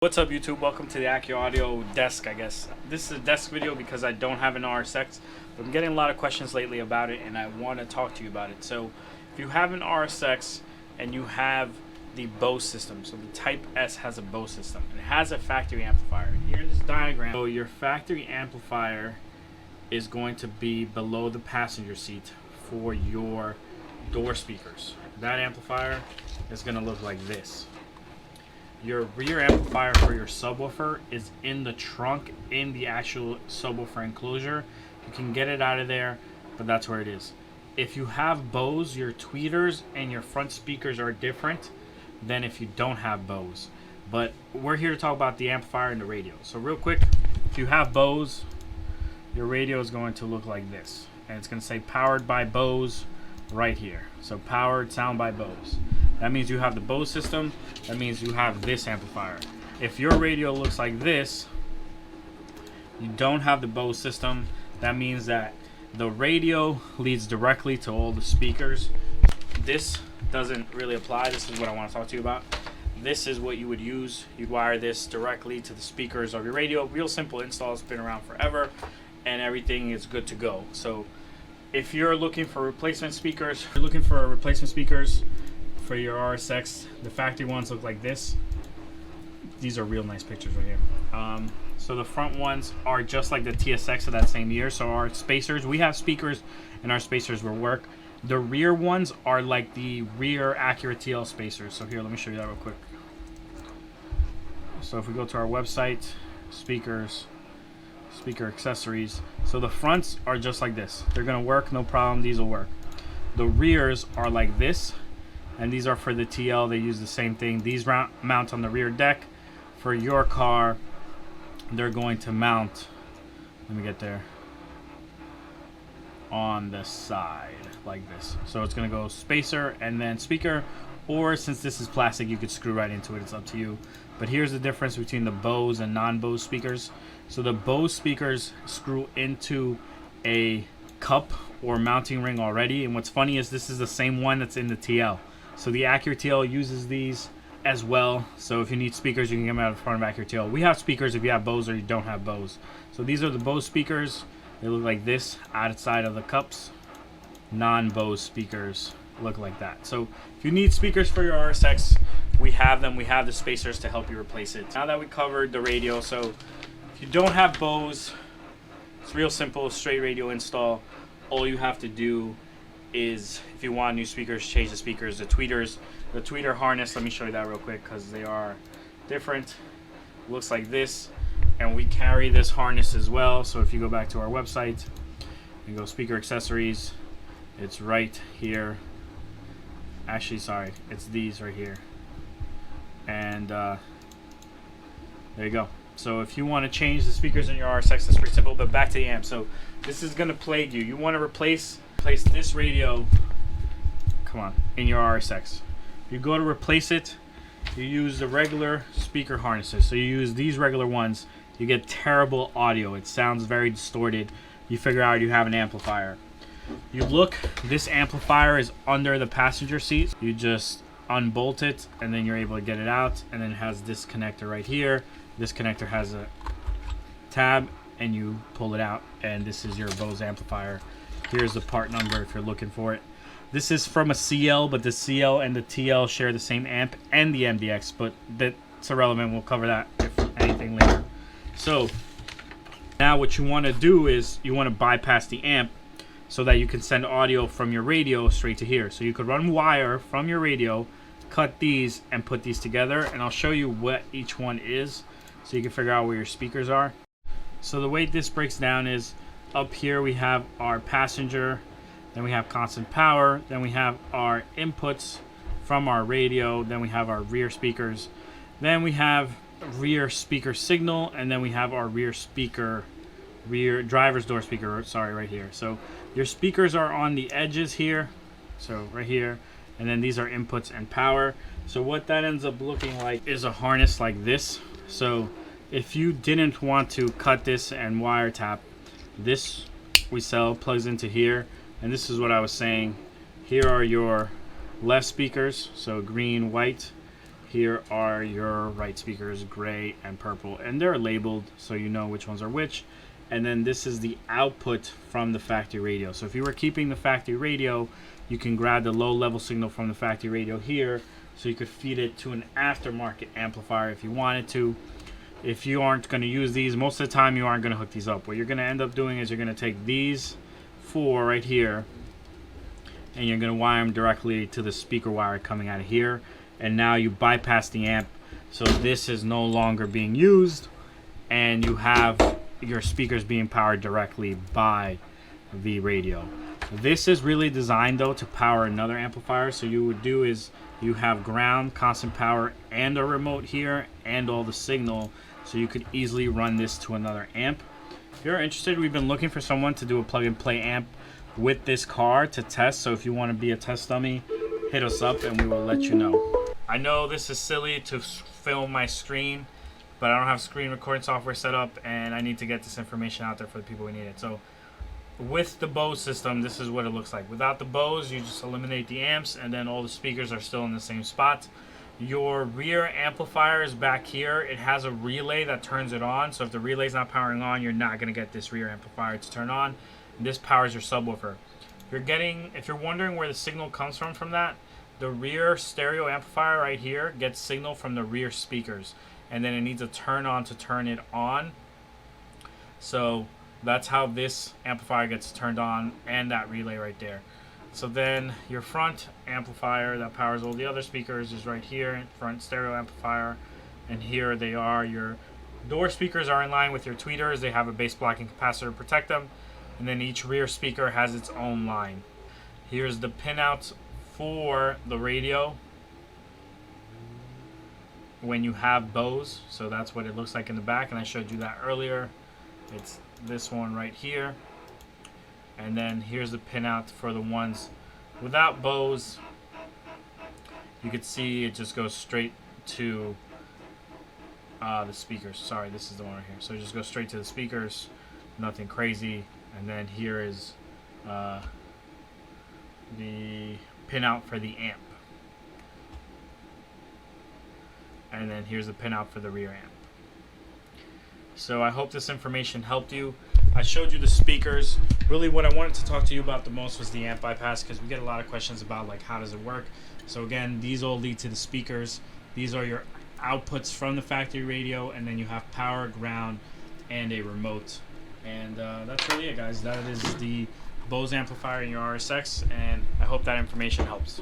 What's up YouTube? Welcome to the Acura Audio desk, I guess. This is a desk video because I don't have an RSX, but I'm getting a lot of questions lately about it and I want to talk to you about it. So if you have an RSX and you have the Bose system, so the Type S has a Bose system, and it has a factory amplifier. Here in this diagram, so your factory amplifier is going to be below the passenger seat for your door speakers. That amplifier is going to look like this. Your rear amplifier for your subwoofer is in the trunk, in the actual subwoofer enclosure. You can get it out of there, but that's where it is. If you have Bose, your tweeters and your front speakers are different than if you don't have Bose. But we're here to talk about the amplifier and the radio. So real quick, if you have Bose, your radio is going to look like this. And it's going to say powered by Bose right here. So powered sound by Bose. That means you have the Bose system. That means you have this amplifier. If your radio looks like this, you don't have the Bose system. That means that the radio leads directly to all the speakers. This doesn't really apply. This is what I want to talk to you about. This is what you would use. You'd wire this directly to the speakers of your radio. Real simple install. It's been around forever and everything is good to go. So if you're looking for replacement speakers, for your RSX, the factory ones look like this. These are real nice pictures right here. So the front ones are just like the TSX of that same year. So our spacers, we have speakers and our spacers will work. The rear ones are like the rear Acura TL spacers. So here, let me show you that real quick. So if we go to our website, speakers, speaker accessories. So the fronts are just like this. They're gonna work, no problem, these will work. The rears are like this. And these are for the TL. They use the same thing. These mount on the rear deck. For your car, they're going to mount, let me get there, on the side like this. So it's going to go spacer and then speaker, or since this is plastic, you could screw right into it. It's up to you. But here's the difference between the Bose and non-Bose speakers. So the Bose speakers screw into a cup or mounting ring already. And what's funny is this is the same one that's in the TL. So the Acura TL uses these as well. So if you need speakers, you can get them out of the front of Acura TL. We have speakers if you have Bose or you don't have Bose. So these are the Bose speakers. They look like this outside of the cups. Non-Bose speakers look like that. So if you need speakers for your RSX, we have them. We have the spacers to help you replace it. Now that we covered the radio, so if you don't have Bose, it's real simple, straight radio install. All you have to do is, if you want new speakers, change the speakers. The tweeter harness, let me show you that real quick because they are different. It looks like this, and we carry this harness as well. So if you go back to our website and go speaker accessories, it's right here. Actually, sorry, it's these right here. And there you go. So if you want to change the speakers in your RSX, it's pretty simple. But back to the amp. So this is going to plague you. You want to replace this radio, come on, in your RSX. You go to replace it, you use the regular speaker harnesses. So you use these regular ones, you get terrible audio. It sounds very distorted. You figure out you have an amplifier. You look, this amplifier is under the passenger seat. You just unbolt it and then you're able to get it out, and then it has this connector right here. This connector has a tab and you pull it out, and this is your Bose amplifier. Here's the part number if you're looking for it. This is from a CL, but the CL and the TL share the same amp and the MDX, but that's irrelevant. We'll cover that if anything later. So now what you want to do is you want to bypass the amp so that you can send audio from your radio straight to here. So you could run wire from your radio, cut these, and put these together, and I'll show you what each one is so you can figure out where your speakers are. So the way this breaks down is, up here we have our passenger, then we have constant power, then we have our inputs from our radio, then we have our rear speakers, then we have rear speaker signal, and then we have our rear driver's door speaker, sorry, right here. So your speakers are on the edges here, so right here, and then these are inputs and power. So what that ends up looking like is a harness like this. So if you didn't want to cut this and wiretap, this we sell, plugs into here, and this is what I was saying. Here are your left speakers, so green, white. here are your right speakers, gray and purple, and they're labeled so you know which ones are which. And then this is the output from the factory radio. So if you were keeping the factory radio, you can grab the low level signal from the factory radio here, so you could feed it to an aftermarket amplifier if you wanted to. If you aren't going to use these, most of the time you aren't going to hook these up. What you're going to end up doing is you're going to take these four right here, and you're going to wire them directly to the speaker wire coming out of here. And now you bypass the amp, so this is no longer being used, and you have your speakers being powered directly by the radio. This is really designed though to power another amplifier. So you would do is you have ground, constant power, and a remote here, and all the signal, so you could easily run this to another amp. If you're interested, we've been looking for someone to do a plug and play amp with this car to test. So if you want to be a test dummy, hit us up and we will let you know. I know this is silly to film my screen, but I don't have screen recording software set up, and I need to get this information out there for the people who need it. So with the Bose system, this is what it looks like. Without the Bose, you just eliminate the amps, and then all the speakers are still in the same spot. Your rear amplifier is back here. It has a relay that turns it on, so if the relay is not powering on, you're not going to get this rear amplifier to turn on. And this powers your subwoofer. If you're wondering where the signal comes from that, the rear stereo amplifier right here gets signal from the rear speakers, and then it needs a turn on to turn it on. So that's how this amplifier gets turned on, and that relay right there. So then your front amplifier that powers all the other speakers is right here, front stereo amplifier, and here they are. Your door speakers are in line with your tweeters. They have a bass blocking capacitor to protect them, and then each rear speaker has its own line. Here's the pinouts for the radio when you have Bose. So that's what it looks like in the back, and I showed you that earlier. It's this one right here, and then here's the pinout for the ones without Bose. You can see it just goes straight to the speakers. Sorry, this is the one right here. So it just goes straight to the speakers, nothing crazy. And then here is the pinout for the amp, and then here's the pinout for the rear amp. So I hope this information helped you. I showed you the speakers. Really what I wanted to talk to you about the most was the amp bypass, because we get a lot of questions about like how does it work. So again, these all lead to the speakers. These are your outputs from the factory radio, and then you have power, ground, and a remote. And that's really it, guys. That is the Bose amplifier in your RSX, and I hope that information helps.